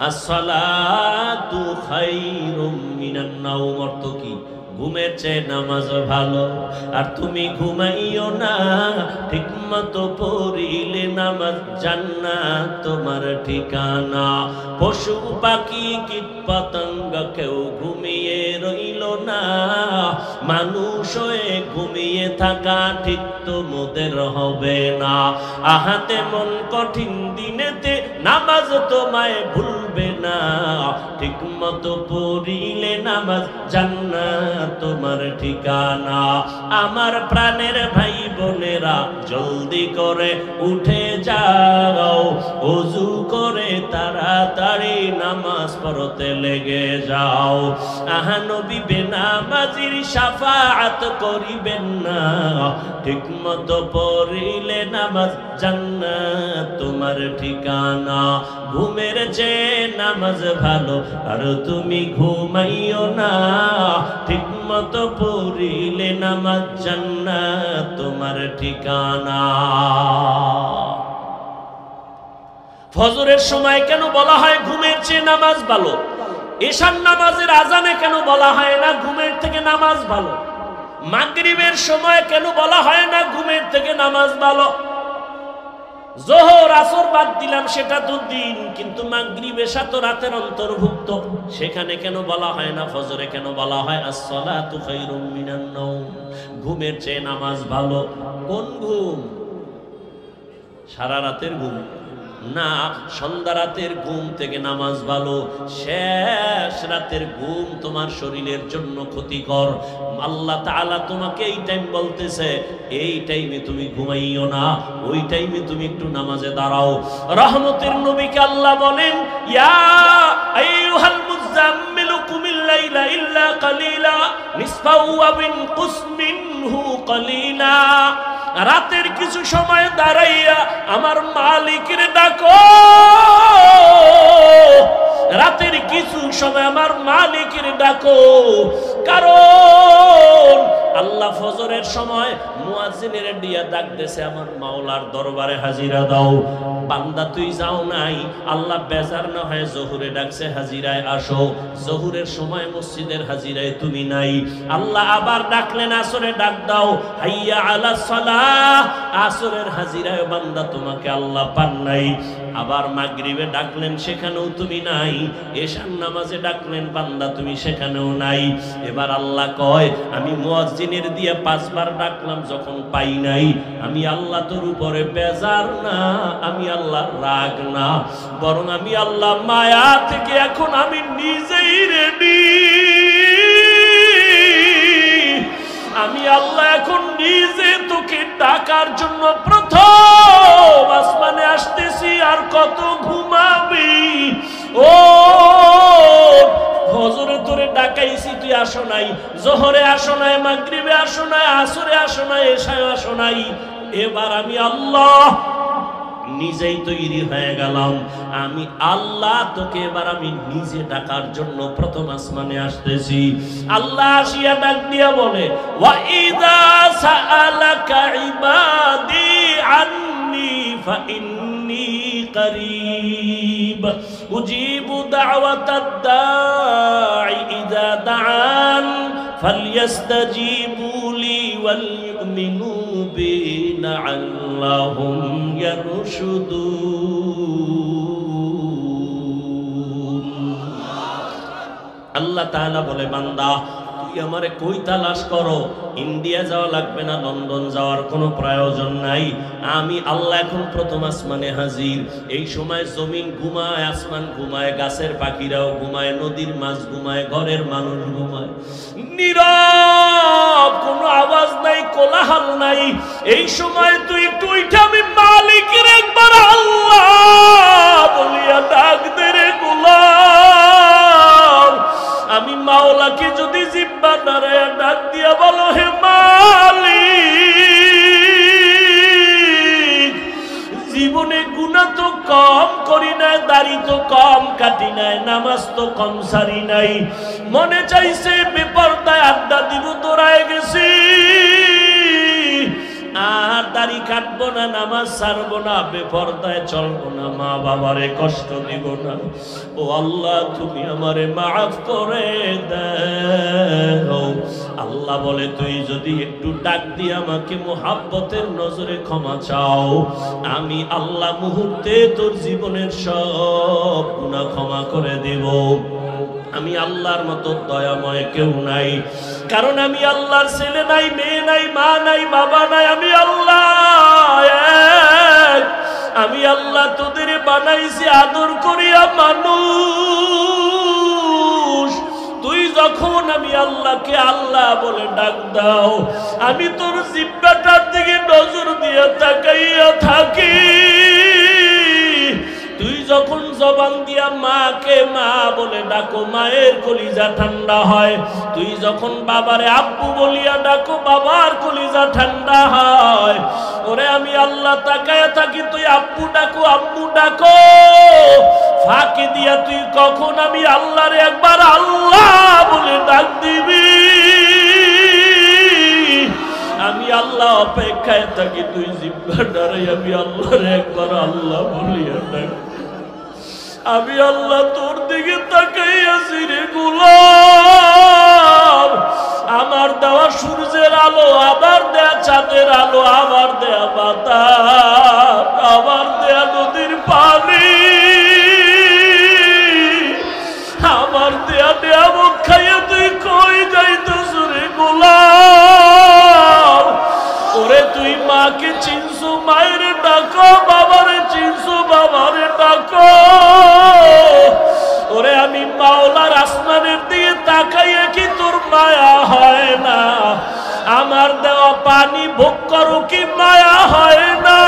আসসালাতু খায়রুম মিনান নাওম অর্থ কি? ঘুমের চেয়ে নামাজ ভালো। আর তুমি ঘুমাইও না, ঠিকমতো পড়িলে নামাজ জান্নাত তোমার ঠিকানা। পশু পাখি কীট পতঙ্গ কেউ ঘুমিয়ে রইল না, মানুষ হয়ে ঘুমিয়ে থাকা ঠিক তোমাদের হবে না। আহাতে মন কঠিন দিনেতে নামাজ তোমায় ভুলবে না, ঠিকমতো পড়িলে নামাজ জান্নাত তোমার ঠিকানা। আমার প্রাণের ভাই বোনেরা জলদি করে উঠে যাও, ওযু করে তাড়াতাড়ি নামাজ পড়তে লেগে যাও। আহা নবী বেনামাজির শাফাআত করিবেন না, ঠিকমতো পড়িলে নামাজ জান্নাত তোমার ঠিকানা। ঘুমের চেয়ে নামাজ ভালো, আর তুমি ঘুমাইও না, ঠিকমতো পড়িলে নামাজ জান্নাত তোমার ঠিকানা। ফজরের সময় কেন বলা হয় ঘুমের চেয়ে নামাজ ভালো? এশার নামাজের আজানে কেন বলা হয় না ঘুমের থেকে নামাজ ভালো? মাগরিবের সময় কেন বলা হয় না ঘুমের থেকে নামাজ ভালো? যোহর আসর বাদ দিলাম, সেটা তো দিন, কিন্তু মাগরিব এশা তো রাতের অন্তর্ভুক্ত। সেখানে কেন বলা হয় না ফজরে কেন বলা হয় আসসালাতু খায়রুম মিনান নাওম? ঘুমের চেয়ে নামাজ ভালো। কোন ঘুম? সারা রাতের ঘুম না, সন্ধ্যা রাতের ঘুম থেকে নামাজ ভালো। শেষ রাতের ঘুম তোমার শরীরের জন্য ক্ষতিকর। আল্লাহ তাআলা তোমাকে এই টাইম বলতেছে, এই টাইমে তুমি ঘুমাইও না, ওই টাইমে তুমি একটু নামাজে দাঁড়াও। রহমতের নবীকে আল্লাহ বলেন, ইয়া আইয়ুহাল মুযাম্মিলু কুমিল লাইলা ইল্লা কালিলা নিসফাহু আও ইনকুস মিনহু কালিলা। রাতের কিছু সময় দাঁড়াইয়া আমার মালিকের ডাকো, রাতের কিছু সময় আমার মালিকের ডাকো। কারণ আল্লাহ ফজরের সময় মুয়াজ্জিনের দিয়া ডাক দেছে, আমার মাওলার দরবারে হাজিরা দাও। বান্দা তুই যাও নাই, আল্লাহ বেজার না হয় জোহরে ডাকছে, হাজিরায় আসো। জোহরের সময় মসজিদের হাজিরায় তুমি নাই, আল্লাহ আবার ডাকলেন আসরে ডাক দাও, হাইয়া আলা সালাহ। আসরের হাজিরায় বান্দা তোমাকে আল্লাহ পান নাই। আবার মাগরিবে ডাকলেন, সেখানেও তুমি নাই। এশার নামাজে ডাকলেন, বান্দা তুমি সেখানেও নাই। এবার আল্লাহ কয়, আমি মুয়াজ্জিনের দিয়ে 5 বার ডাকলাম, যখন পাই নাই, আমি আল্লাহ তোর উপরে বেজার না, আমি আল্লাহ রাগ না, বরং আমি আল্লাহ মায়া থেকে এখন আমি নিজেই রেডি। আমি আল্লাহ এখন নিজে তোকে ডাকার জন্য প্রথম আসমানে আসতেছি। আর কত ঘুমাবি? ও ফজরে তোরে ডাকাইছি, তুই আসো নাই, জোহরে আসো নাই, মাগরিবে আসো নাই, আসরে আসো নাই, এশায় আসো নাই। এবার আমি আল্লাহ নিজেই তৈরি হয়ে গেলাম, আমি আল্লাহ তোকে এবার আমি নিজে ডাকার জন্য প্রথম আসমানে আসতেছি। আল্লাহ আসিয়া ডাক দিয়া বলে, ওয়া ইযা সাআলাকা ইবাদি আন্নি ফাইন্নী করিব উজিবু দাওয়াতাদ দাঈ ইযা দাআন ফালইস্তাজিবু লি ওয়াল ইউমিনু বি লাআল্লাহুম ইয়ারশুদুন। আল্লাহ তাআলা বলে, বান্দা তুই আমারে কই তালাশ করো? ইন্ডিয়া যাওয়া লাগবে না, লন্ডন যাওয়ার কোনো প্রয়োজন নাই। আমি আল্লাহ এখন প্রথম আসমানে হাজির। এই সময় জমিন ঘুমায়, আসমান ঘুমায়, গাছের পাখিরাও ঘুমায়, নদীর মাছ ঘুমায়, ঘরের মানুষ ঘুমায়। নীরব, কোনো আওয়াজ নাই, কোলাহল নাই। এই সময় তুই একটু উঠে আমি মালিকের একবার আল্লাহ বলিয়া ডাক দে রে গোলাম। আমি মাওলাকে যদি জিব্বা নাড়ায়া ডাক দিয়া বলো, হে মালিক, জীবনে গুনাহ তো কম করি নাই, দাড়ি তো কম কাটি নাই, নামাজ তো কম সারি নাই, মনে চাইছে বেপরদায় আড্ডা দিব, দৌড়ায় গেছি, আর দাড়ি কাটবো না, নামাজ ছাড়বো না, বেপরদায় চলবো না, মা বাবারে কষ্ট দিব না। ও আল্লাহ, তুমি আমারে মাফ করে দাও। আল্লাহ বলে, তুই যদি একটু ডাক দিয়ে আমাকে মুহাব্বতের নজরে ক্ষমা চাও, আমি আল্লাহ মুহূর্তে তোর জীবনের সব গুনাহ ক্ষমা করে দেব। আমি আল্লাহর মতো দয়াময় কেউ নাই, কারণ আমি আল্লাহর ছেলে নাই, মেয়ে নাই, মা নাই, বাবা নাই, আমি আল্লাহ এক। আমি আল্লাহ তোদের বানাইছি আদর করিয়া মানুষ। তুই যখন আমি আল্লাহকে আল্লাহ বলে ডাক দাও, আমি তোর জিহ্বাটার দিকে নজর দিয়ে তাকাইয়া থাকি। তুই যখন জবান দিয়া মাকে মা বলে ডাকো, মায়ের কলিজা ঠান্ডা হয়। তুই যখন বাবারে আব্বু বলিয়া ডাকো, বাবার কলিজা ঠান্ডা হয়। ওরে আমি আল্লাহ তাকায়া থাকি, তুই আব্বু ডাকো, আম্মু ডাকো, ফাঁকি দিয়া তুই কখন আমি আল্লাহরে একবার আল্লাহ বলে ডাক দিবি। আমি আল্লাহ অপেক্ষায় থাকি, তুই জিহ্বাটারে আমি আল্লাহরে একবার আল্লাহ বলিয়া ডাক। আমি আল্লাহ তোর দিকে তাকাইয়াছি রে গোলাম। আমার দেওয়া সূর্যের আলো, আবার দেয়া চাঁদের আলো, আবার দেয়া বাতাস, আবার দেয়া নদীর পানি, আমার দেয়া নিয়ামত খাইয়া তুই কই যাইতেছ রে গোলাম? ওরে তুই মাকে চিনছো, মায়ের ডাকো, বাবারে চিনছো, বাবারে ডাকো। ওরে আমি মাওলার আসমানের দিকে তাকাইয়া কি তোর মায়া হয় না? আমার দেওয়া পানি ভোগ করো কি মায়া হয় না?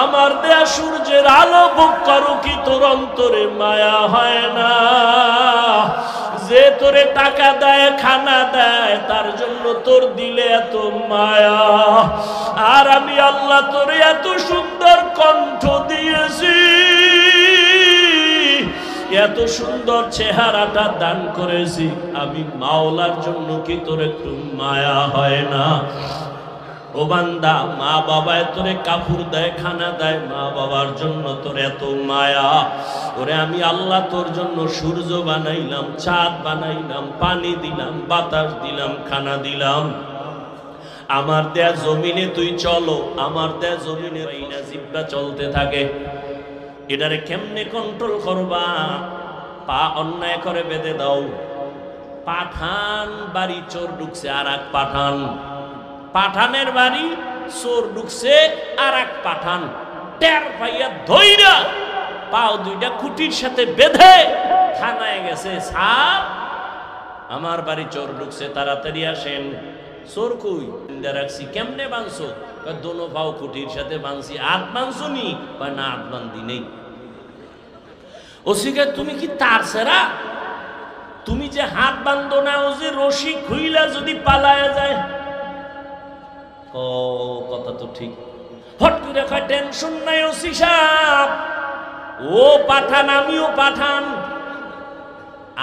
আমার দেয়া সূর্যের আলো ভোগ করো কি তোর অন্তরে মায়া হয় না? যে তোরে টাকা দেয়, খানা দেয়, তার জন্য তোর দিলে এত মায়া। আর আমি আল্লাহ তোরে এত সুন্দর কণ্ঠ দিয়েছি, এত সুন্দর চেহারাটা দান করেছি, আমি মাওলার জন্য কি তোর একটু মায়া হয় না? ও বান্দা, মা বাবায় তোরে কাপড় দেয়, খানা দেয়, মা বাবার জন্য তোর এত মায়া। ওরে আমি আল্লাহ তোর জন্য সূর্য বানাইলাম, চাঁদ বানাইলাম, পানি দিলাম, বাতাস দিলাম, খানা দিলাম। আমার দেয়া জমিনে তুই চলো, আমার দেয়া জমিনে না জিহ্বা চলতে থাকে। এটারে কেমনে কন্ট্রোল করবা? পা অন্যায় করে বেঁধে দাও। পাঠান বাড়ি চোর ঢুকছে, আর এক পাঠান, পাঠানের বাড়ি চোর ঢুকছে, আর এক পাঠান টের পাইয়া ধইরা পাও দুইটা খুঁটির সাথে বেঁধে থানায় গেছে। স্যার, আমার বাড়ি চোর ঢুকছে, তাড়াতাড়ি আসেন। চোর কই? রাখছি। কেমনে বাঁধছো? দোনো পাও খুঁটির সাথে বাঁধছি। হাত বাঁধছো নি? না, হাত বান্ধি নেই। ওসিকে তুমি কি তার সেরা? তুমি যে হাত বান্ধো না, ও যে রশি খুইলা যদি পালায়া যায়। ও কথা তো ঠিক। হট করে কয় টেনশন নাই ওসি সাহেব, ও পাঠান, আমিও পাঠান।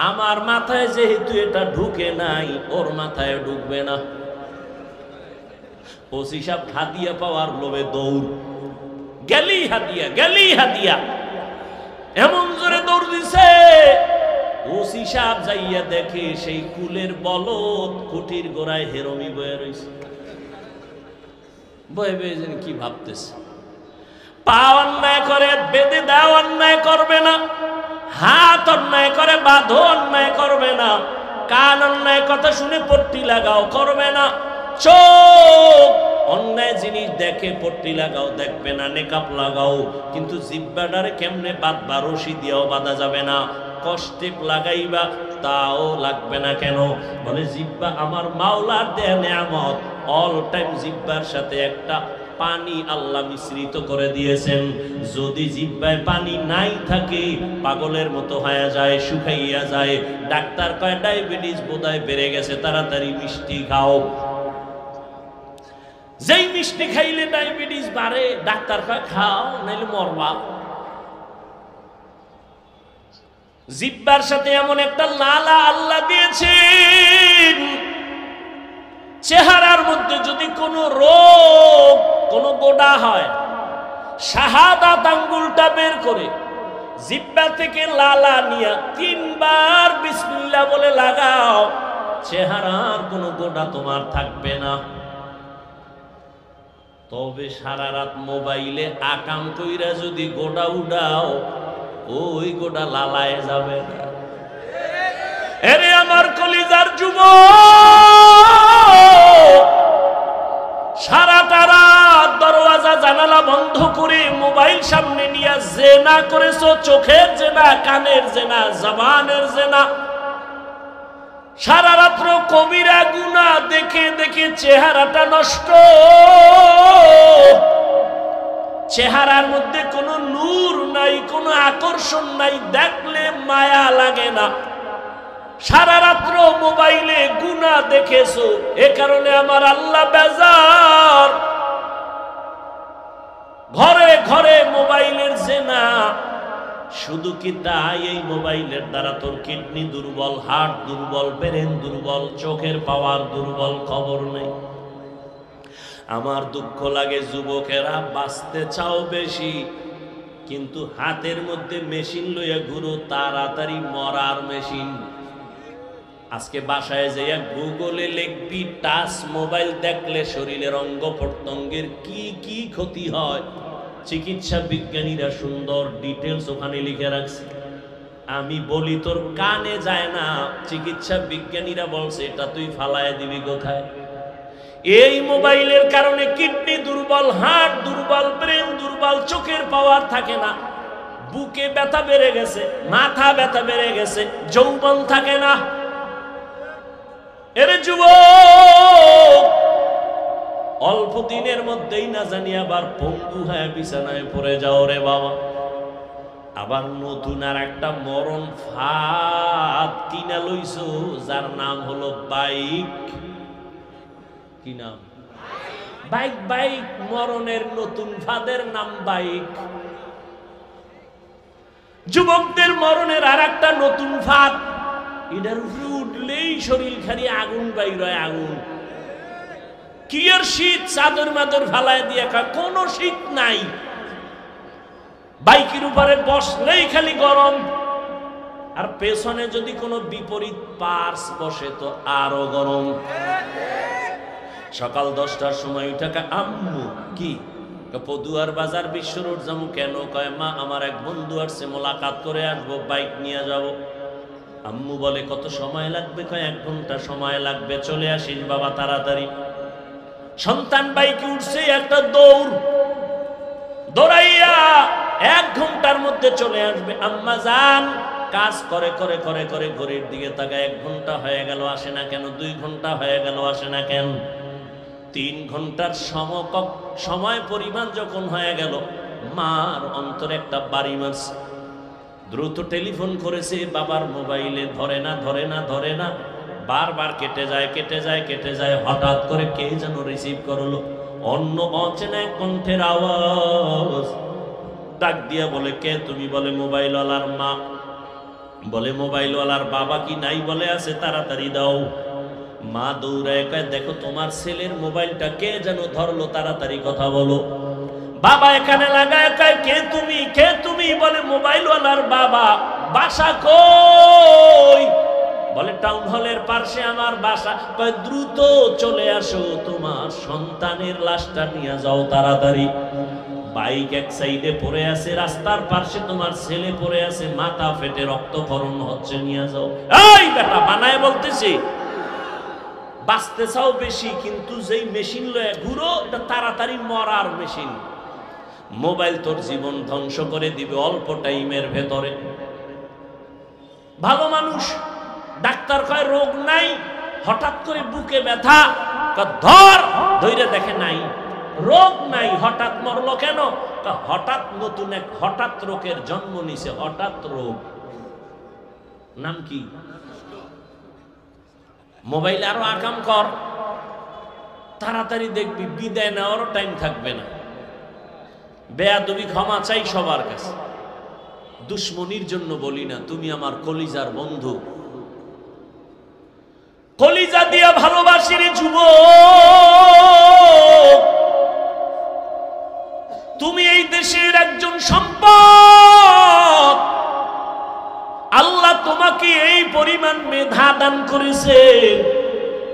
আমার মাথায় যেহেতু এটা ঢুকে নাই, ওর মাথায় ঢুকবে না। ওসি সাহেব হাদিয়া পাওয়ার লোভে দৌড়, গেলি হাদিয়া, গেলি হাদিয়া, এমন জোরে দৌড় দিছে। ওসি সাহেব যাইয়া দেখে সেই কুলের বলদ কুটির গোড়ায় হেরমি বয়ে রয়েছে। বয়ে বয়ে যেন কি ভাবতেছে। পা অন্যায় করে বেঁধে দাও, অন্যায় করবে না। হাত অন্যায় করে বাঁধো, অন্যায় করবে না। কান অন্যায় কথা শুনে পট্টি লাগাও, করবে না। চোখ অন্যায় জিনিস দেখে পট্টি লাগাও, দেখবে না। নেকাপ লাগাও, কিন্তু জিহ্বাটারে কেমনে বাঁধবা? রশি দিয়েও বাঁধা যাবে না। কষ্টে লাগাইবা, তাও লাগবে না। কেন? বলে জিহ্বা আমার মাওলার দেয়া নিয়ামত। অল টাইম জিহ্বার সাথে একটা পানি আল্লাহ মিশ্রিত করে দিয়েছেন। যদি জিহ্বায় পানি নাই থাকে, পাগলের মতো হয়ে যায়, শুকাইয়া যায়। ডাক্তার কয় ডায়াবেটিস বোধহয় বেড়ে গেছে, তাড়াতাড়ি মিষ্টি খাও। যেই মিষ্টি খাইলে ডায়াবেটিস বাড়ে, ডাক্তার কয় খাও, নাইলে মরবা। জিহ্বার সাথে এমন একটা লালা আল্লাহ দিয়েছেন, চেহারার মধ্যে যদি কোনো রোগ, কোনো গোডা হয়, শাহাদাত আঙ্গুলটা বের করে জিহ্বা থেকে লালা নিয়া 3 বার বিসমিল্লাহ বলে লাগাও, চেহারার কোনো গোডা তোমার থাকবে না। তবে সারা রাত মোবাইলে আকাম কইরা যদি গোডা উড়াও, ওই গোডা লালায় যাবে না। এরে আমার কলিজার যুবক, সারাটা রাত দরওয়াজা জানালা বন্ধ করে মোবাইল সামনে নিয়ে জেনা করেছো, চোখের জেনা, কানের জেনা, জবানের জেনা। সারা রাত্র কবিরা গুনাহ দেখে দেখে চেহারাটা নষ্ট, চেহারার মধ্যে কোনো নূর নাই, কোনো আকর্ষণ নাই, দেখলে মায়া লাগে না। সারা রাত্র মোবাইলে গুনাহ দেখেছো, এ কারণে আমার আল্লাহ বেজার। ঘরে ঘরে মোবাইলের জেনা। শুধু কি তাই? এই মোবাইলের দ্বারা তোর কিডনি দুর্বল, হার্ট দুর্বল, ব্রেন দুর্বল, চোখের পাওয়ার দুর্বল, খবর নেই। আমার দুঃখ লাগে, যুবকেরা বাঁচতে চাও বেশি, কিন্তু হাতের মধ্যে মেশিন লইয়া ঘুরো, তাড়াতাড়ি মরার মেশিন। আজকে বাসায় যাইয়া গুগলে লিখবি টাচ মোবাইল দেখলে শরীরের অঙ্গ প্রত্যঙ্গের কি কি ক্ষতি হয়, চিকিৎসা বিজ্ঞানীরা সুন্দর ডিটেলস ওখানে লিখে রাখছে। আমি বলি তোর কানে যায় না, চিকিৎসা বিজ্ঞানীরা বলছে এটা তুই ফালায় দিবি কোথায়? এই মোবাইলের কারণে কিডনি দুর্বল, হার্ট দুর্বল, ব্রেন দুর্বল, চোখের পাওয়ার থাকে না, বুকে ব্যথা বেড়ে গেছে, মাথা ব্যথা বেড়ে গেছে, যৌবন থাকে না। এরে যুবক, অল্প দিনের মধ্যেই না জানি আবার পঙ্গু হয়ে বিছানায় পড়ে যাও রে বাবা। আবার নতুন আর একটা মরণ ফাঁদ কিনা লইছো, যার নাম হলো বাইক। কি নাম? বাইক। বাইক মরণের নতুন ফাঁদের নাম বাইক। যুবকদের মরণের আর একটা নতুন ফাঁদ, এটার উপরে উঠলেই শরীর খালি আগুন বাইর হয়, আগুন। কি আর শীত, চাদর মাদর ফালায় দিয়ে কোনো শীত নাই। বাইকের উপরে বসলেই খালি গরম, আর পেছনে যদি কোনো বিপরীত পার্স বসে তো আরো গরম। সকাল 10টার সময় উঠাকা, আম্মু কি পদুয়ার বাজার বিশ্ব রোড যাবো। কেন? কয় মা আমার এক বন্ধু আসছে, মোলাকাত করে আসবো, বাইক নিয়ে যাব। আম্মু বলে কত সময় লাগবে? কয় 1 ঘন্টা সময় লাগবে। চলে আসিস বাবা তাড়াতাড়ি। সন্তান বাইকে উঠছে, একটা দৌড়, দৌড়াইয়া 1 ঘন্টার মধ্যে চলে আসবে। আম্মা যান কাজ করে করে করে করে ঘড়ির দিকে তাকায়, 1 ঘন্টা হয়ে গেল আসে না কেন? 2 ঘন্টা হয়ে গেল আসে না কেন? 3 ঘন্টার সময় পরিমাণ যখন হয়ে গেল, মার অন্তরে একটা বাড়ি মারছে। দ্রুত টেলিফোন করেছে, বাবার মোবাইলে ধরে না ধরে না ধরে না, বারবার কেটে যায় কেটে যায় কেটে যায়। হঠাৎ করে কে যেন রিসিভ করলো, অন্য অচেনা কণ্ঠের আওয়াজ। ডাক দিয়া বলে কে তুমি? বলে মোবাইলওয়ালার মা। বলে মোবাইলওয়ালার বাবা কি নাই? বলে আছে, তাড়াতাড়ি দাও। মা দৌড়ায় কয় দেখো তোমার ছেলের মোবাইলটা কে যেন ধরলো, তাড়াতাড়ি কথা বলো। বাবা এখানে লাগায় কয় কে তুমি? কে তুমি? বলে মোবাইলওয়ালার বাবা। বাসা কই? বলে টাউন হলের পাশে আমার বাসা। কয় দ্রুত চলে আসো, তোমার সন্তানের লাশটা নিয়ে যাও তাড়াতাড়ি। বাইক এক সাইডে পড়ে আছে, রাস্তার পাশে তোমার ছেলে পড়ে আছে, মাথা ফেটে রক্তক্ষরণ হচ্ছে, নিয়ে যাও। এই বেটা বানায় বলতেছি, বাঁচতে চাও বেশি, কিন্তু যেই মেশিন লয়ে ঘুরো এটা তাড়াতাড়ি মরার মেশিন। মোবাইল তোর জীবন ধ্বংস করে দিবে অল্প টাইমের ভেতরে। ভালো মানুষ, ডাক্তার কয় রোগ নাই, হঠাৎ করে বুকে ব্যথা, ধর ধৈর্য দেখে নাই, রোগ নাই, হঠাৎ মরলো কেন? হঠাৎ নতুন এক হঠাৎ রোগের জন্ম নিছে। হঠাৎ রোগ নাম কি? মোবাইল আরো আকাম কর, তাড়াতাড়ি দেখবি বিদায় নেওয়ারও টাইম থাকবে না। বেয়াদবি ক্ষমা চাই সবার কাছে, দুশ্মনির জন্য বলি না, তুমি আমার কলিজার বন্ধু, কলিজা দিয়া ভালোবাসি। ভালোবাসির যুবক, তুমি এই দেশের একজন সম্পদ। আল্লাহ তোমাকে এই পরিমাণ মেধা দান করেছে,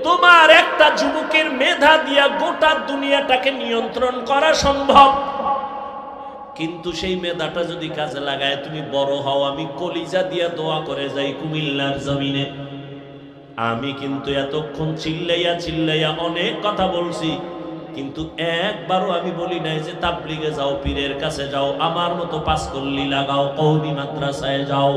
তোমার একটা যুবকের মেধা দিয়া গোটা দুনিয়াটাকে নিয়ন্ত্রণ করা সম্ভব। কিন্তু সেই মেধাটা যদি কাজে লাগায় তুমি বড় হও, আমি কলিজা দিয়া দোয়া করে যাই কুমিল্লার জমিনে। আমি কিন্তু এতক্ষণ চিল্লাইয়া চিল্লাইয়া অনেক কথা বলছি, কিন্তু একবারও আমি বলি নাই যে তাবলিগে যাও, পীরের কাছে যাও, আমার মতো পাঁচকল্লি লাগাও, কওমি মাদ্রাসায় যাও।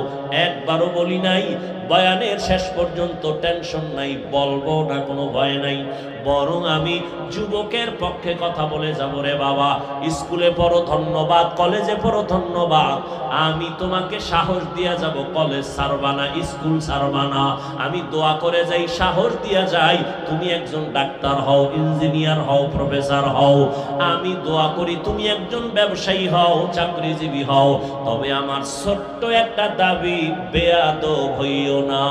একবারও বলি নাই। বয়ানের শেষ পর্যন্ত টেনশন নাই, বলবো না, কোনো ভয় নাই। বরং আমি যুবকের পক্ষে কথা বলে যাব। রে বাবা, স্কুলে পড়ো ধন্যবাদ, কলেজে পড়ো ধন্যবাদ, আমি তোমাকে সাহস দিয়া যাব, কলেজ ছাড়বা না, স্কুল ছাড়বা না। আমি দোয়া করে যাই, সাহস দিয়া যাই, তুমি একজন ডাক্তার হও, ইঞ্জিনিয়ার হও, প্রফেসর হও। আমি দোয়া করি তুমি একজন ব্যবসায়ী হও, চাকরিজীবী হও। তবে আমার ছোট্ট একটা দাবি, বেয়াদব হইও না।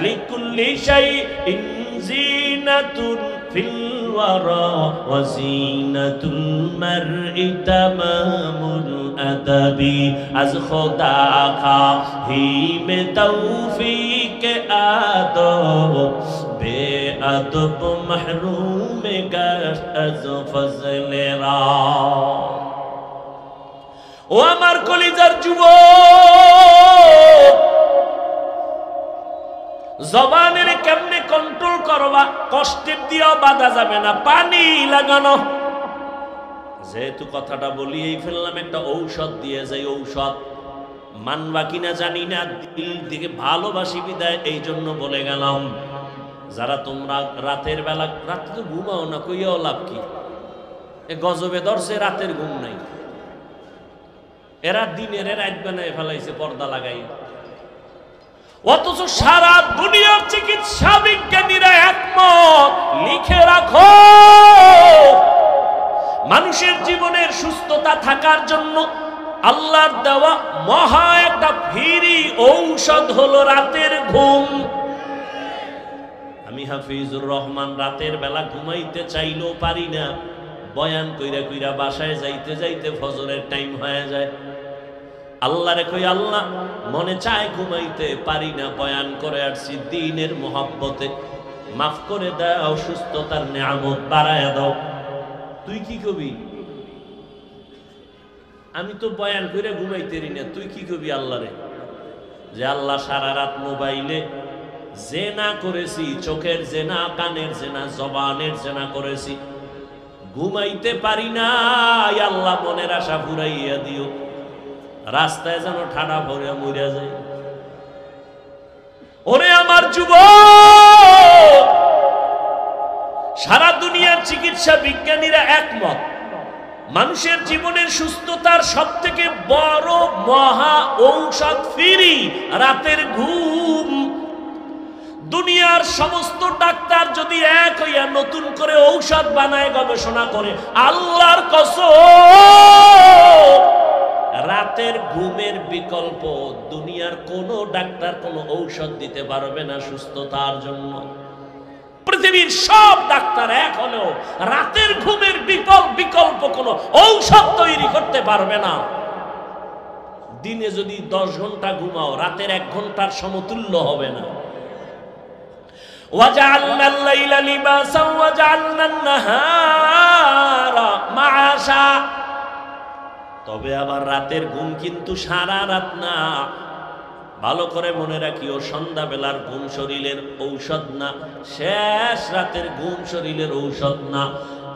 লিকুল্লি শাইইন জিনাতুন ফিল ওয়ারা ওয়া জিনাতুল মারই তামামুল আদাবি। আজ খোদা খাহি মে তৌফিক আদব, বেআদব মাহরুম গাশ আজ ফজলেরা। ও আমার কলিজার যুবক, জবানের কেমনে কন্ট্রোল করবা, কষ্টের দিয়েও বাধা যাবে না, পানি লাগানো। যেহেতু কথাটা বলিয়েই ফেললাম, একটা ঔষধ দিয়ে যাই। ঔষধ মানবা কিনা জানি না, দিল দিকে ভালোবাসি বিদায় এই জন্য বলে গেলাম। যারা তোমরা রাতের বেলা, রাতে তো ঘুমাও না, কইয়াও লাভ কি? এ গজবে ধরছে, রাতের ঘুম নাই। এরা দিনের রাত বানায় ফেলাইছে পর্দা লাগাই। অথচ সারা দুনিয়ার চিকিৎসা বিজ্ঞানীরা একমত, লিখে রাখো, মানুষের জীবনের সুস্থতা থাকার জন্য আল্লাহর দেওয়া মহা একটা ফ্রি ঔষধ হলো রাতের ঘুম। আমি হাফিজুর রহমান রাতের বেলা ঘুমাইতে চাইলেও পারি না। বয়ান কইরা কইরা বাসায় যাইতে যাইতে ফজরের টাইম হয়ে যায়। আল্লাহরে কই, আল্লাহ মনে চায় ঘুমাইতে পারি না, বয়ান করে আসছি দ্বীনের মোহাব্বতে, মাফ করে দাও, সুস্থতার নিয়ামত বাড়ায় দাও। তুই কি কবি? আমি তো বয়ান করে ঘুমাইতেরি না, তুই কি কবি আল্লাহরে? যে আল্লাহ সারা রাত মোবাইলে জেনা করেছি, চোখের জেনা, কানের জেনা, জবানের জেনা করেছি, ঘুমাইতে পারি না। আল্লাহ মনের আশা ফুরাইয়া দিও, রাস্তায় যেন ঠাডা ভরে মরিয়া যায়। ওরে আমার যুবক, সারা দুনিয়ার চিকিৎসা বিজ্ঞানীরা একমত, মানুষের জীবনের সুস্থতার সবথেকে বড় মহা ঔষধ ফ্রি রাতের ঘুম। দুনিয়ার সমস্ত ডাক্তার যদি এক হইয়া নতুন করে ঔষধ বানায়, গবেষণা করে, আল্লাহর কসম রাতের ঘুমের বিকল্প দুনিয়ার কোন ডাক্তার কোন ঔষধ দিতে পারবে না সুস্থতার জন্য। পৃথিবীর সব ডাক্তার এক হলেও রাতের ঘুমের বিকল্প কোন ঔষধ তৈরি করতে পারবে না। দিনে যদি 10 ঘন্টা ঘুমাও, রাতের 1 ঘন্টার সমতুল্য হবে না। ওয়াজআলনাল লাইলা লিবাসা ওয়াজআলনান নাহারা মাআশা। তবে আবার রাতের ঘুম কিন্তু সারা রাত না। ভালো করে মনে রাখিও, সন্ধ্যাবেলার ঘুম শরীরের ঔষধ না, শেষ রাতের ঘুম শরীরের ঔষধ না।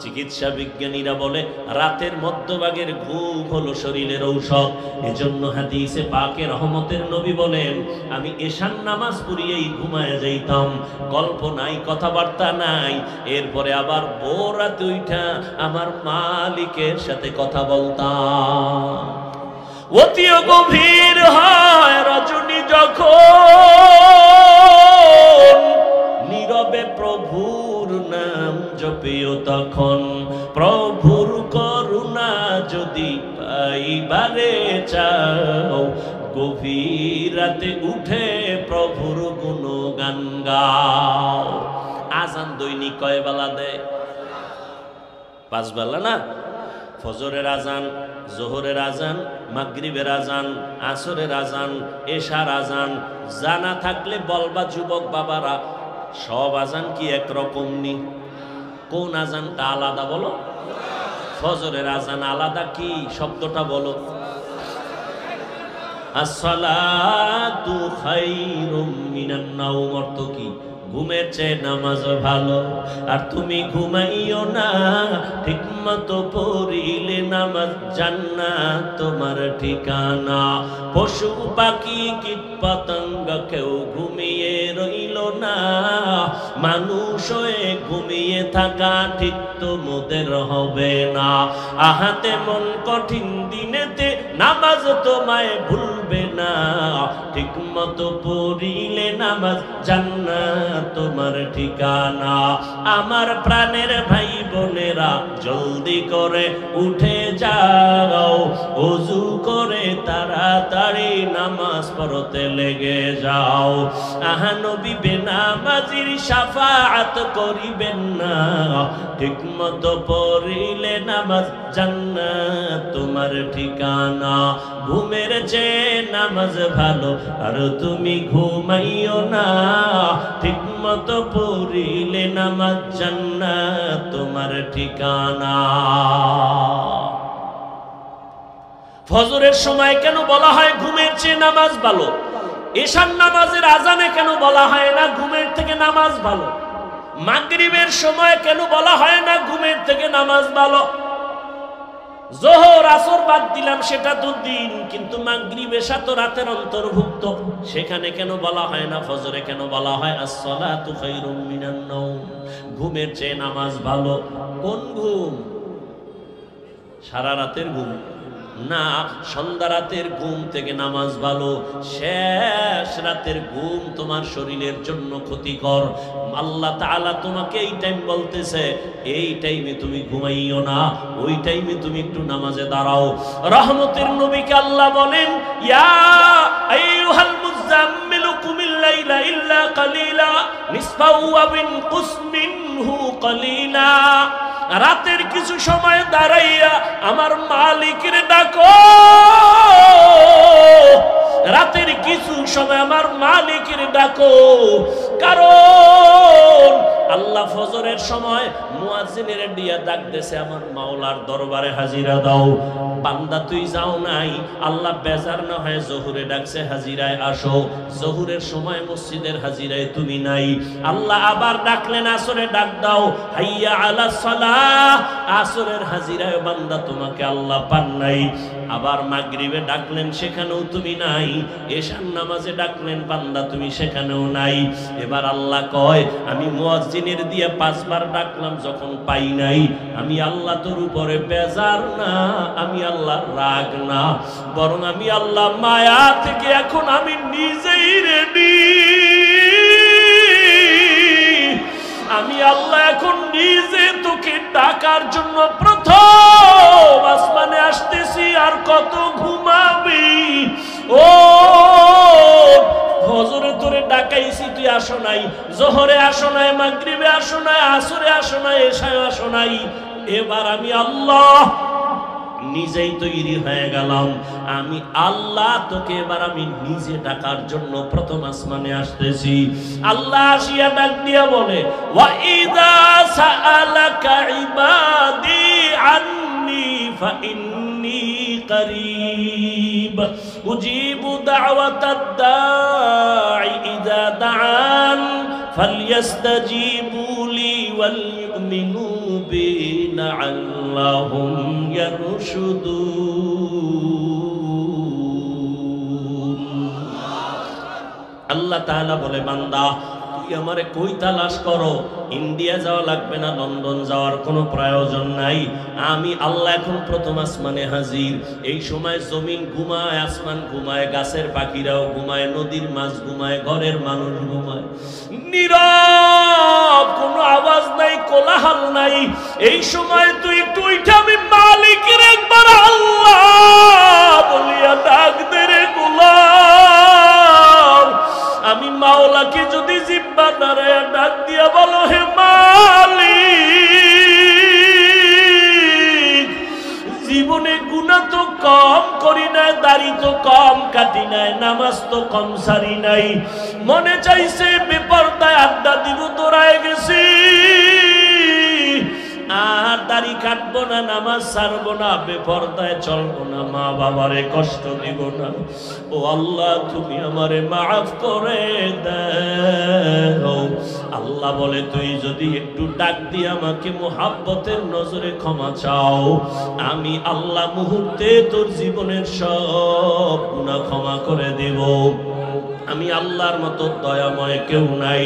চিকিৎসা বিজ্ঞানীরা বলে রাতের মধ্যভাগের ঘুম হলো শরীরের ঔষধ। এজন্য হাদিসে পাকে রহমতের নবী বলেন, আমি এশার নামাজ পড়িয়েই ঘুমায় যাইতাম, গল্প নাই, কথাবার্তা নাই, এরপরে আবার ভোর রাতে উঠা আমার মালিকের সাথে কথা বলতাম। অতি গভীর হয় রজনী যখন, নীরবে প্রভুর নাম জপিও তখন। প্রভুর করুণা যদি পাইবারে চাও, গভীর রাতে উঠে প্রভুর গুণগান গাও। আজান দৈনিক কয় বেলা দেয়? 5 বেলা না? ফজরের আজান, জোহরের আজান, মাগরিবের আজান, আসরের আজান, এশার আজান। জানা থাকলে বলবা যুবক বাবারা, সব আজান কি একরকম নি? কোন আজানটা আলাদা বলো? ফজরের আজান আলাদা, কি শব্দটা বলো? আসসালাতু খায়রুম মিনান নাওম, অর্থ কি? ঘুমের চেয়ে নামাজ ভালো। আর তুমি ঘুমাইও না, ঠিক মতো পড়িলে নামাজ জান্নাত তোমার ঠিকানা। পশু পাখি কীট পতঙ্গ কেউ ঘুমিয়ে রইল না, মানুষ হয়ে ঘুমিয়ে থাকা ঠিক তো মোদের হবে না। আহাতে মন কঠিন দিনেতে নামাজ তোমায় ভুলবে না, ঠিক মতো পড়িলে নামাজ জান্নাত তোমার ঠিকানা। আমার প্রাণের ভাই বোনেরা, জলদি করে উঠে যাও, ওযু করে তাড়াতাড়ি নামাজ পড়তে লেগে যাও। আহা নবী বেনামাজির শাফাআত করিবেন না, ঠিক মতো পড়িলে নামাজ জান্নাত তোমার ঠিকানা। ঘুমের চেয়ে নামাজ ভালো, আর তুমি ঘুমাইও না, ঠিক মতো পড়িলে নামাজ জান্নাত তোমার ঠিকানা। ফজরের সময় কেন বলা হয় ঘুমের চেয়ে নামাজ ভালো? এশার নামাজের আজানে কেন বলা হয় না ঘুমের থেকে নামাজ ভালো? মাগরিবের সময় কেন বলা হয় না ঘুমের থেকে নামাজ ভালো? জোহর আসর বাদ দিলাম, সেটা তো দিন, কিন্তু মাগরিব এশা তো রাতের অন্তর্ভুক্ত। সেখানে কেন বলা হয় না? ফজরে কেন বলা হয় আসসালাতু খায়রুম মিনান নাওম, ঘুমের চেয়ে নামাজ ভালো? কোন ঘুম? সারা রাতের ঘুম না, সন্ধ্যা রাতের ঘুম থেকে নামাজ ভালো। শেষ রাতের ঘুম তোমার শরীরের জন্য ক্ষতিকর। আল্লাহ তাআলা তোমাকে এই টাইম বলতেছে, এই টাইমে তুমি ঘুমাইও না, ওই টাইমে তুমি একটু নামাজে দাঁড়াও। রহমতের নবীকে আল্লাহ বলেন, ইয়া আইয়ুহাল মুযাম্মিলু কুমিল লাইলা ইল্লা কালিলা নিসফাহু ওয়া বিনকুস মিনহু কালিলা। রাতের কিছু সময় দাঁড়াইয়া আমার মালিকের ডাকো, রাতের কিছু সময় আমার মালিকের ডাকো। কারণ আল্লাহ ফজরের সময় মুয়াজ্জিনের দিয়া ডাক দেছে, আমার মাওলার দরবারে হাজিরা দাও। বান্দা তুই যাও নাই, আল্লাহ বেজার না হয় জোহরে ডাকছে, হাজিরায় আসো। জোহরের সময় মসজিদের হাজিরায় তুমি নাই, আল্লাহ আবার ডাকলেন আসরে ডাক দাও, হাইয়া আলাস সালাহ। আসরের হাজিরায় বান্দা তোমাকে আল্লাহ পান নাই। আবার মাগরিবে ডাকলেন, সেখানেও তুমি নাই। এশার নামাজে ডাকলেন, বান্দা তুমি সেখানেও নাই। এবার আল্লাহ কয়, আমি মুয়াজ্জিনের দিয়ে 5 বার ডাকলাম, যখন পাই নাই, আমি আল্লাহ তোর উপরে বেজার না, আমি আল্লাহ রাগ না, বরং আমি আল্লাহ মায়া থেকে এখন আমি নিজেই রেডি। আমি আল্লাহ এখন নিজে তোকে ডাকার জন্য প্রথম আসমানে আসতেছি। আর কত ঘুমাবি? ও ফজরে তোরে ডাকাইছি, তুই আসো নাই, জোহরে আসো নাই, মাগরিবে আসো নাই, আসরে আসো নাই, এশায় আসো নাই। এবার আমি আল্লাহ নিজেই তৈরি হয়ে গেলাম। আমি আল্লাহ তোকে এবার আমি নিজে ডাকার জন্য প্রথম আসমানে আসতেছি। আল্লাহ আসিয়া ডাক দিয়া বলে, ওয়া ইযা সাআলাকা ইবাদি আন্নি ফাইন্নী করিব উজিবু দাওয়াতাদ দাঈ ইযা দাআন ফালইস্তাজিবু লি ওয়াল ইউমিনু বি লাআল্লাহুম ইয়ারশুদুন। আল্লাহ তাআলা বলে, বান্দা তুই আমারে কই তালাশ করো? ইন্ডিয়া যাওয়া লাগবে না, লন্ডন যাওয়ার কোনো প্রয়োজন নাই। আমি আল্লাহ এখন প্রথম আসমানে হাজির। এই সময় জমিন ঘুমায়, আসমান ঘুমায়, গাছের পাখিরাও ঘুমায়, নদীর মাছ ঘুমায়, ঘরের মানুষ ঘুমায়, নীরব, কোনো আওয়াজ নাই, কোলাহল নাই। এই সময় তুই একটু উঠে আমি মালিকের একবার আল্লাহ বলিয়া ডাক দে রে গোলাম। জিহ্বা নাড়ায়া ডাক দিয়া বলো, হে মালিক, জীবনে গুনাহ তো কম করি নাই, দাড়ি তো কম কাটি নাই, নামাজ তো কম সারি নাই, মনে চাইছে বেপরদায় আড্ডা দিব, দৌড়ায় গেছি, আর দাড়ি কাটবো না, নামাজ ছাড়বো না, বেপরদায় চলবো না, মা বাবারে কষ্ট দিব না। ও আল্লাহ, তুমি আমারে মাফ করে দাও। আল্লাহ বলে, তুই যদি একটু ডাক দিয়ে আমাকে মুহাব্বতের নজরে ক্ষমা চাও, আমি আল্লাহ মুহূর্তে তোর জীবনের সব গুনাহ ক্ষমা করে দেব। আমি আল্লাহর মতো দয়াময় কেউ নাই,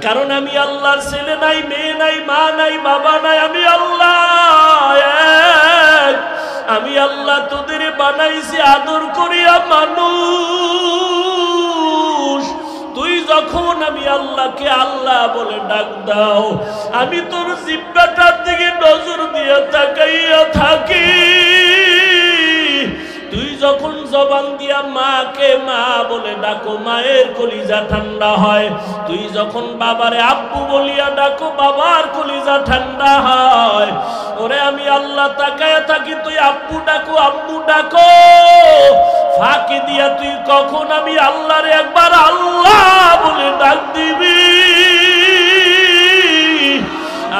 কারণ আমি আল্লাহর ছেলে নাই, মেয়ে নাই, মা নাই, বাবা নাই, আমি আল্লাহ এক। আমি আল্লাহ তোদের বানাইছি আদর করিয়া মানুষ। তুই যখন আমি আল্লাহকে আল্লাহ বলে ডাক দাও, আমি তোর জিহ্বাটার দিকে নজর দিয়ে তাকাইয়া থাকি। তুই যখন জবান দিয়া মাকে মা বলে ডাকো, মায়ের কলিজা ঠান্ডা হয়। তুই যখন বাবারে আব্বু বলিয়া ডাকো, বাবার কলিজা ঠান্ডা হয়। ওরে আমি আল্লাহ তাকায়া থাকি, তুই আব্বু ডাকো, আম্মু ডাকো, ফাঁকি দিয়া তুই কখন আমি আল্লাহরে একবার আল্লাহ বলে ডাক দিবি।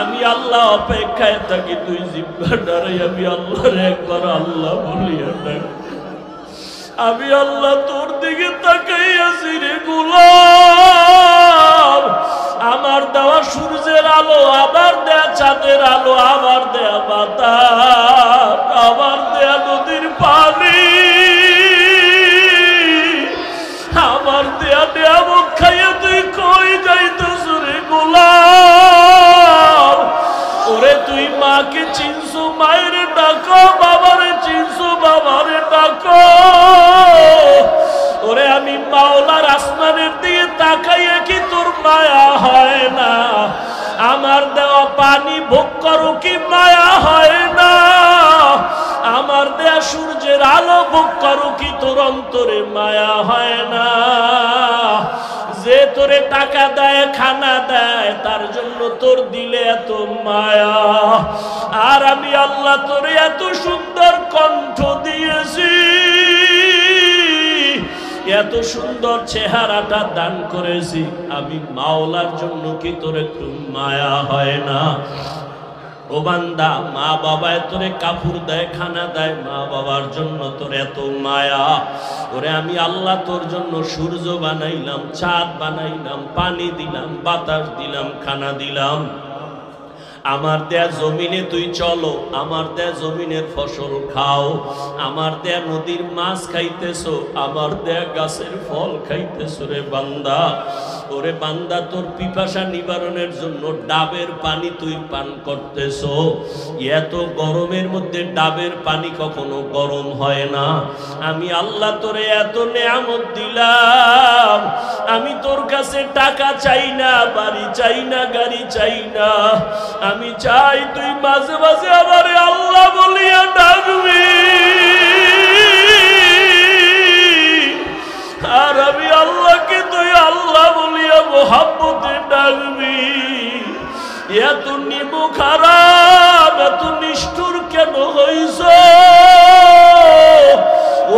আমি আল্লাহ অপেক্ষায় থাকি, তুই জিহ্বা নাড়াই আমি আল্লাহরে একবার আল্লাহ বলিয়া ডাক। আমি আল্লাহ তোর দিকে তাকাইয়াছি রে গোলাম। আমার দেওয়া সূর্যের আলো, আবার দেয়া চাঁদের আলো, আবার দেয়া বাতাস, আবার দেয়া নদীর পানি, আমার দেয়া নিয়ামত খাইয়া তুই কই যাইতেছ রে গোলাম? ওরে তুই মাকে চিনছো, মায়ের ডাকো, বাবারে চিনছো, বাবারে ডাকো। ওরে আমি মাওলার আসমানের দিকে তাকাইয়া কি তোর মায়া হয় না? আমার দেওয়া পানি ভোগ করো কি মায়া হয় না? আমার দেয়া সূর্যের আলো ভোগ করো কি তোর অন্তরে মায়া হয় না? যে তোরে টাকা দেয়, খানা দেয়, তার জন্য তোর দিলে এত মায়া। আর আমি আল্লাহ তোরে এত সুন্দর কণ্ঠ দিয়েছি, এত সুন্দর চেহারাটা দান করেছি, আমি মাওলার জন্য কি তোর একটু মায়া হয় না? ও বান্দা, মা বাবায় তোরে কাপড় দেয়, খানা দেয়, মা বাবার জন্য তোর এত মায়া। ওরে আমি আল্লাহ তোর জন্য সূর্য বানাইলাম, চাঁদ বানাইলাম, পানি দিলাম, বাতাস দিলাম, খানা দিলাম। আমার দেয়া জমিনে তুই চলো, আমার দেয়া জমিনের ফসল খাও, আমার দেয়া নদীর মাছ খাইতেছো, আমার দেয়া গাছের ফল খাইতেছো রে বান্দা। ওরে বান্দা, তোর পিপাসা নিবারণের জন্য ডাবের পানি তুই পান করতেছো। এত গরমের মধ্যে ডাবের পানি কখনো গরম হয় না। আমি আল্লাহ তোরে এত নেয়ামত দিলাম, আমি তোর কাছে টাকা চাই না, বাড়ি চাই না, গাড়ি চাই না। আমি চাই তুই মাঝে মাঝে আমারে আল্লাহ বলিয়া ডাকবি। আর আমি আল্লাহকে তুই আল্লাহ বলিয়া মোহাব্বতে ডাকবি। এত নিমু খারাপ, এত নিষ্ঠুর কেন হইছ?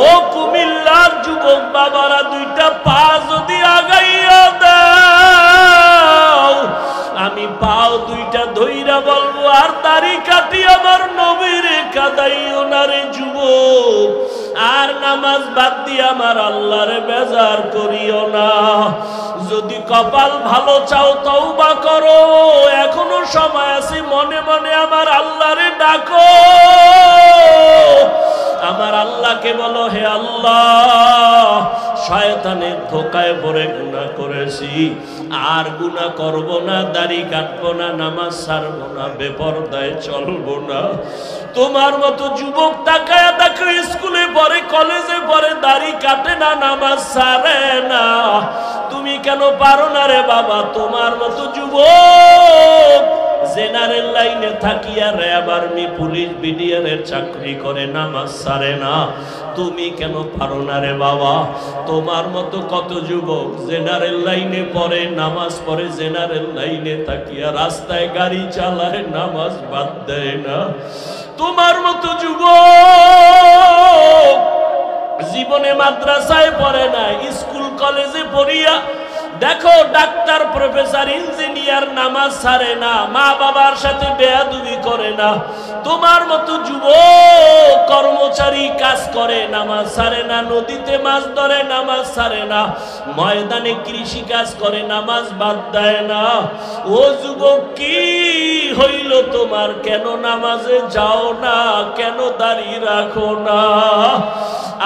ও কুমিল্লার যুবক বাবারা, দুইটা পা যদি আগাইয়া দাও, আমি পাও দুইটা ধইরা বলবো, আর দাড়ি কাটি আমার নবীরে কাদাইও না রে যুবক। আর নামাজ বাদ দিয়ে আমার আল্লাহরে বেজার করিও না। যদি কপাল ভালো চাও তওবা করো, এখনো সময় আছে, মনে মনে আমার আল্লাহরে ডাকো। আমার আল্লাহকে বলো, হে আল্লাহ, শয়তানের ধোকায় পড়ে গুনাহ করেছি, আর গুনাহ করব না, দাড়ি কাটবো না, নামাজ ছাড়বো না, বেপরদায় চলবো না। তোমার মতো যুবক তাকায়া দেখো, স্কুলে পড়ে, কলেজে পড়ে, দাড়ি কাটে না, নামাজ ছাড়ে না। তুমি কেন পারো না রে বাবা? তোমার মতো যুবক জেনারেল লাইনে থাকিয়া র্যাব আর্মি পুলিশ বিডিআর এর চাকরি করে নামাজ ছাড়ে না, তুমি কেন পারো না রে বাবা? তোমার মতো কত যুবক জেনারেল লাইনে পড়ে, নামাজ পড়ে, জেনারেল লাইনে থাকিয়া রাস্তায় গাড়ি চালায়, নামাজ বাদ দেয় না। তোমার মতো যুবক জীবনে মাদ্রাসায় পড়ে না, স্কুল কলেজে পড়িয়া দেখো ডাক্তার প্রফেসর ইঞ্জিনিয়ার নামাজ ছাড়ে না, মা বাবার সাথে বেয়াদবি করে না। তোমার মতো যুবক কর্মচারী কাজ করে, নামাজ ছাড়ে না, নদীতে মাছ ধরে, নামাজ ছাড়ে না, ময়দানে কৃষি কাজ করে, নামাজ বাদ দেয় না। ও যুবক কি হইল তোমার? কেন নামাজে যাও না? কেন দাঁড়িয়ে রাখো না?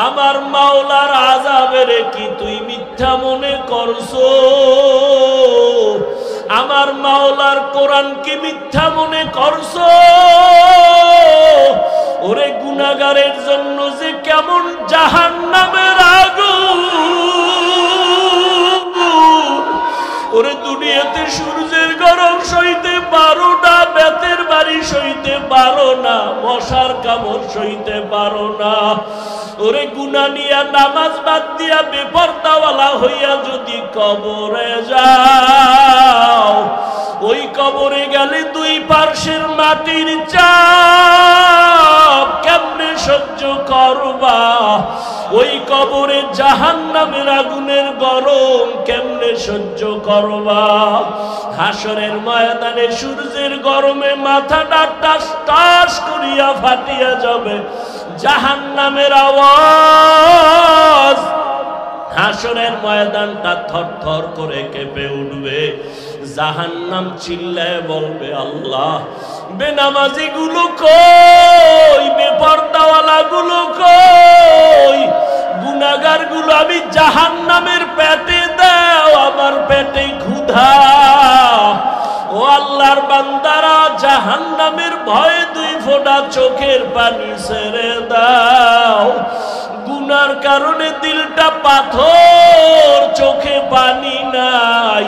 আমার মাওলার আযাবের কি তুই মিথ্যা মনে করছো? আমার মাওলার কোরআন কি মিথ্যা মনে করছো? ওরে গুনাহগারের জন্য যে কেমন জাহান্নামের আগুন, ওরে দুনিয়াতে সূর্যের গরম সইতে পারো না, বেতের বাড়ি সইতে পারো না, মশার কামড় সইতে পারো না। ওরে গুনাহ নিয়া নামাজ বাদ দিয়া বেপরদাওয়ালা হইয়া যদি কবরে যাও, ওই কবরে গেলে দুই পার্শ্বের মাটির চাপ কেমনে সহ্য করবা? ওই কবরে জাহান্নামের আগুনের গরম কেমনে সহ্য করবা? হাসরের ময়দানে সূর্যের গরমে মাথাটা টাস টাস করিয়া ফাটিয়া যাবে, জাহান্নামের আওয়াজ, হাসরের ময়দানটা থরথর করে কেঁপে উঠবে। জাহান্নাম চিল্লায় বলবে, আল্লাহ বেনামাজি গুলো কই, বেপরদাওয়ালা গুলো কই, গুনাহগার গুলো আমি জাহান্নামের পেটে দাও, আমার পেটে ক্ষুধা। ও আল্লাহর বান্দারা, জাহান্নামের ভয়ে দুই ফোঁটা চোখের পানি ছেড়ে দাও। গুনার কারণে দিলটা পাথর, চোখে পানি নাই।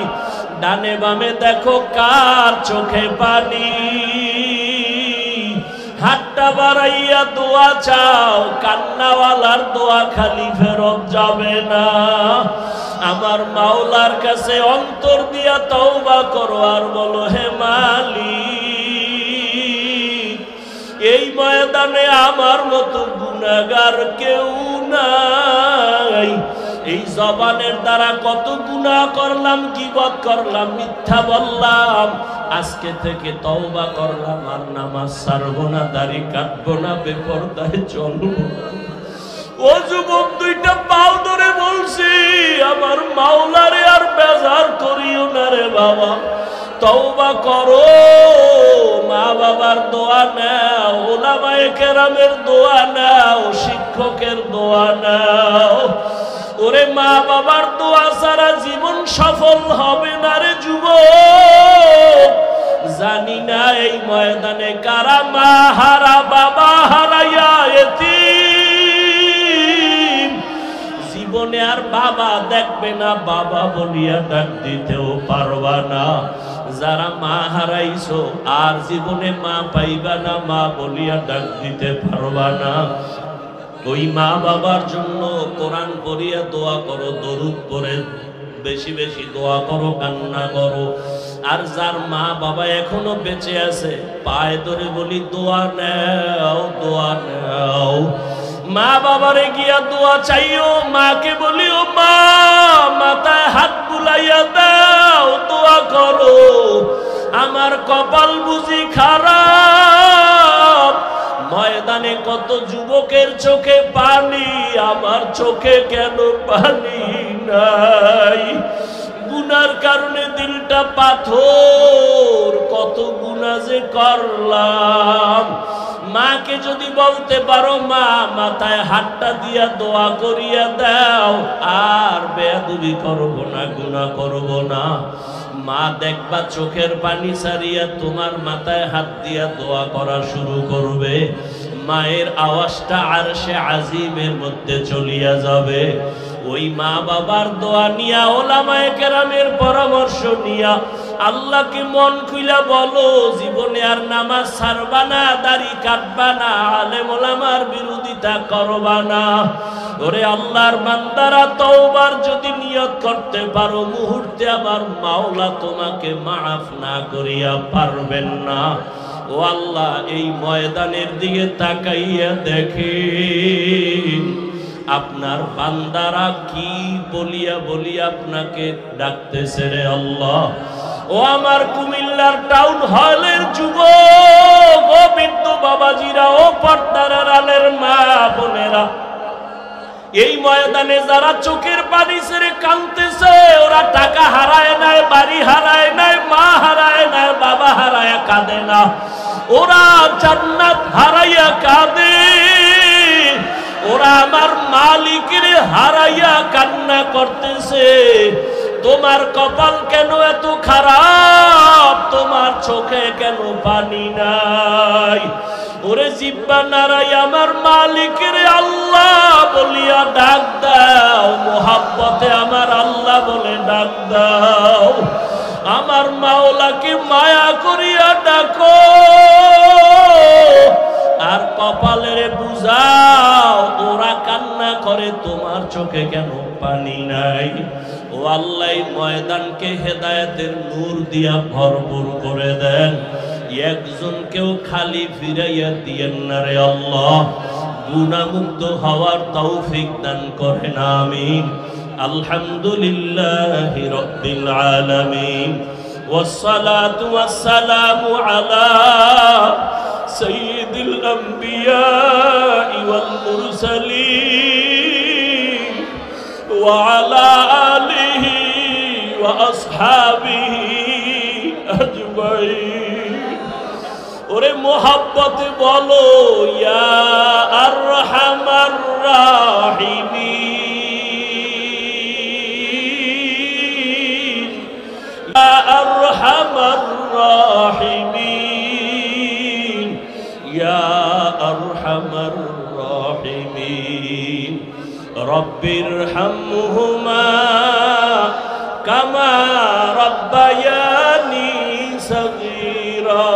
ডানে বামে দেখো কার চোখে পানি। হাতটা বাড়াইয়া দোয়া চাও, কান্নাওয়ালার দোয়া খালি ফেরত যাবে না। আমার মাওলার কাছে অন্তর দিয়া তওবা করো আর বলো, হে মালিক, এই ময়দানে আমার মতো গুনাহগার কেউ নাই। এই জবানের দ্বারা কত গুনাহ করলাম, গীবত করলাম, মিথ্যা বললাম। আজকে থেকে তওবা করলাম, আর নামাজ ছাড়বো না, দাড়ি কাটবো না, বেপরদায় চলবো না। ও যুবক, দুইটা পাও ধরে বলছি, আমার মাওলারে আর বেজার করিও না রে বাবা। তওবা করো, মা বাবার দোয়া নাও, উলামায়ে কেরামের দোয়া নাও, শিক্ষকের দোয়া নাও। ওরে মা বাবার দোয়া ছাড়া জীবন সফল হবে না রে যুবক। জানি না এই ময়দানে কারা মা হারা, বাবা হারাইয়া এতিম। জীবনে আর বাবা দেখবে না, বাবা বলিয়া ডাক দিতেও পারবা না। যারা মা হারাইছো আর জীবনে মা পাইবা না, মা বলিয়া ডাক দিতে পারবা না। ওই মা বাবার জন্য কোরআন পড়িয়া দোয়া করো, দরুদ পড়ে বেশি বেশি দোয়া করো, কান্না করো। আর যার মা বাবা এখনো বেঁচে আছে, পায়ে ধরে বলি দোয়া নাও, দোয়া নাও। মা বাবারে গিয়া দোয়া চাইও, মাকে বলিও মা, মাথায় হাত বুলাইয়া দাও, দোয়া করো। আমার কপাল বুঝি খারাপ, ময়দানে কত যুবকের চোখে পানি, আমার চোখে কেন পানি নাই? গুনার কারণে দিলটা পাথর, কত গুনাহ যে করলাম। মাকে যদি বলতে পারো, মা মাথায় হাতটা দিয়া দোয়া করিয়া দাও, আর বেয়াদবি করবো না, গুনাহ করবো না। মা দেখবা চোখের পানি ছাড়িয়া তোমার মাথায় হাত দিয়া দোয়া করা শুরু করবে। মায়ের আওয়াজটা আরশে আজিমের মধ্যে চলিয়া যাবে। ও ওই মা বাবার দোয়া নিয়া, ওলামায়ে কেরামের পরামর্শ নিয়া আল্লাহকে মন খুইলা বলো, জীবনে আর নামাজ ছাড়বা না, দাড়ি কাটবা না, আলেম ওলামার বিরোধিতা করবা না। ওরে আল্লাহর বান্দারা, তওবার যদি নিয়ত করতে পারো, মুহূর্তে আমার মাওলা তোমাকে মাফ না করিয়া পারবেন না। ও আল্লাহ, এই ময়দানের দিকে তাকাইয়া দেখেন আপনার বান্দারা কি বলিয়া বলিয়া আপনাকে ডাকতেছে রে আল্লাহ। ও আমার কুমিল্লার টাউন হলের যুবক, ও বৃদ্ধ বাবাজিরা, ও পর্দার আড়ালের মা বোনেরা, এই ময়দানে যারা চোখের পানি ছেড়ে কাঁদতেছে, ওরা টাকা হারায় নাই, বাড়ি হারায় নাই, মা হারায় নাই, বাবা হারায় কাঁদে না, ওরা জান্নাত হারাইয়া কাঁদে। ওরা আমার মালিকের হারাইয়া কান্না করতেছে। তোমার কপাল কেন এত খারাপ? তোমার চোখে কেন পানি নাই? ওরে জিব্বা নারাই আমার মালিকের আল্লাহ বলিয়া ডাক দাও, মোহাব্বতে আমার আল্লাহ বলে ডাক দাও, আমার মাওলাকে মায়া করিয়া ডাকো, আর কপালের বুঝাও ওরা কান্না করে তোমার চোখে কেন পানি নাই। ও আল্লাহ, ময়দানকে হেদায়েতের নূর দিয়া ভরপুর করে দেন, একজনকেও খালি ফিরাইয়া দিয়েন না রে আল্লাহ। গুনাহমুক্ত হওয়ার তৌফিক দান করেন, আমিন। আলহামদুলিল্লাহি রাব্বিল আলামিন, ওয়াসসালাতু ওয়াসসালামু আলা সাইয়্যিদিল আমবিয়াই ওয়াল মুরসালিন ওয়া আলা আলিহি ওয়া আসহাবিহি আজমাইন। ওরে মোহাব্বতে বলো, ইয়া আরহামার রাহিমিন, ইয়া আরহামার রাহিমিন, ইয়া আরহামার রাহিমিন। রব্বিরহামহুমা কামা রাব্বায়ানি সগীরা,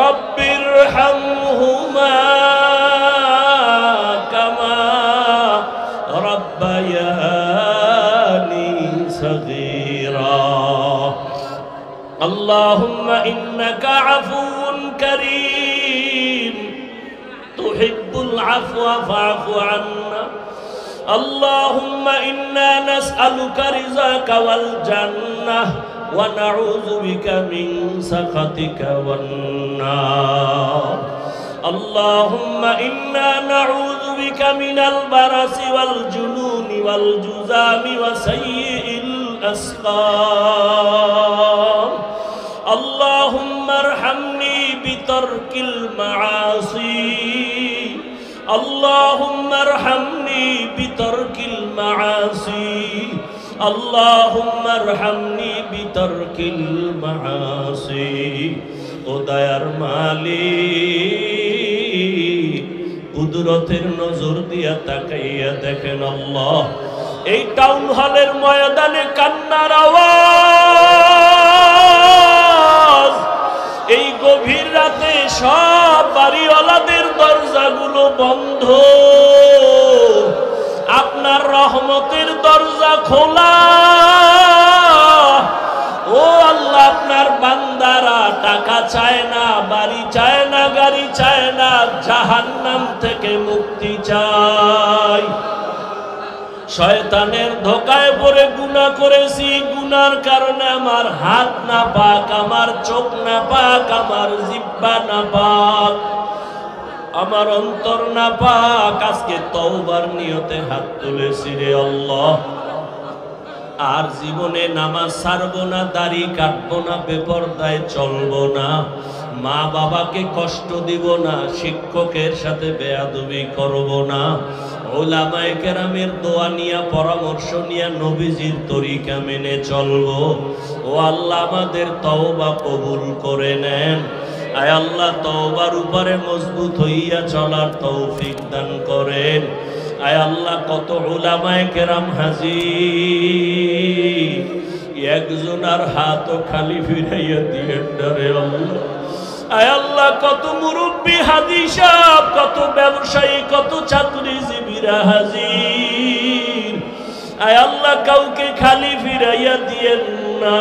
রব্বিরহামহুমা কামা রাব্বায়ানি সগীরা। আল্লাহুম্মা ইন্নাকা আফুউন কারীম তুহিব্বুল আফওয়া ফা'ফু আন্না। আল্লাহুম্মা ইন্না নাসআলুকা রিযাকা ওয়াল জান্নাহ ওয়া নাউযু বিকা মিন সাখাতিকা ওয়ান নার। আল্লাহুম্মা ইন্না নাউযু বিকা মিনাল বারাসি ওয়াল জুনুনি ওয়াল জুযামি ওয়া সাইয়্যিল আসকাম। আল্লাহুম্মা আরহামনি বিতারকিল মাআসি। اللهم ارحمني بترك المعاصي، اللهم ارحمني بترك المعاصي। ও দয়ার মালিক, কুদরতের নজর দিয়া তাকাইয়া দেখেন আল্লাহ, এই টাউন হলের ময়দানে কান্নার আওয়াজ, এই গভীর রাতে সব বাড়িওয়ালাদের দরজাগুলো বন্ধ, আপনার রহমতের দরজা খোলা। ও আল্লাহ, আপনার বান্দারা টাকা চায় না, বাড়ি চায় না, গাড়ি চায় না, জাহান্নাম থেকে মুক্তি চায়। শয়তানের ধোকায় পড়ে গুনাহ করেছি, গুনার কারণে আমার হাত না পাক, আমার চোখ না পাক, আমার জিহ্বা না পাক, আমার অন্তর না পাক। আজকে তওবার নিয়তে হাত তুলেছি রে আল্লাহ, আর জীবনে নামাজ ছাড়বো না, দাড়ি কাটবো না, বেপরদায় চলবো না, মা বাবাকে কষ্ট দিব না, শিক্ষকের সাথে বেয়াদবি করব না, ওলামায়ে কেরামের দোয়া নিয়া, পরামর্শ নিয়া নবীজির তরিকা মেনে চলবো। ও আল্লাহ, আমাদের তওবা কবুল করে নেন। আয় আল্লাহ, তওবার উপরে মজবুত হইয়া চলার তৌফিক দান করেন। আয় আল্লাহ কত উলামায়ে কেরাম হাজির, একজন আর হাতও খালি ফিরাইয়া দিয়েন না রে আল্লাহ। আয় আল্লাহ কত মুরব্বী হাজি সাহেব, কত ব্যবসায়ী, কত চাকরিজীবীরা হাজির, আয় আল্লাহ কাউকে খালি ফিরাইয়া দিয়েন না।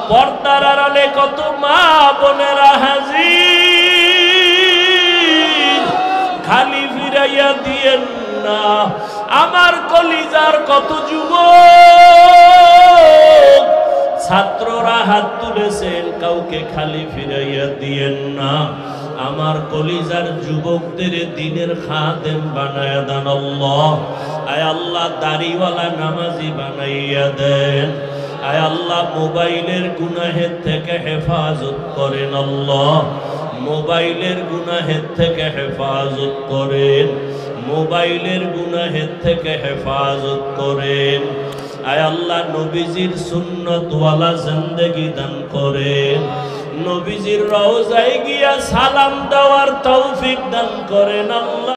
পর্দার আড়ালে কত মা বোনেরা হাজির, খালি ফিরাইয়া দিয়েন না। আমার কলিজার কত যুবক ছাত্ররা হাত তুলেছেন, কাউকে খালি ফিরাইয়া দিয়েন না। আমার কলিজার যুবকদের দ্বীনের খাদেম বানায়া দেন আল্লাহ। আয় আল্লাহ দাড়িওয়ালা নামাজি বানাইয়া দেন। আয় আল্লাহ মোবাইলের গুনাহের থেকে হেফাজত করেন আল্লাহ, মোবাইলের গুনাহের থেকে হেফাজত করেন, মোবাইলের গুনাহের থেকে হেফাজত করেন। আয় আল্লাহ নবীজির সুন্নতওয়ালা জিন্দেগি দান করেন, নবীজির রওজায় গিয়া সালাম দেওয়ার তৌফিক দান করেন আল্লাহ।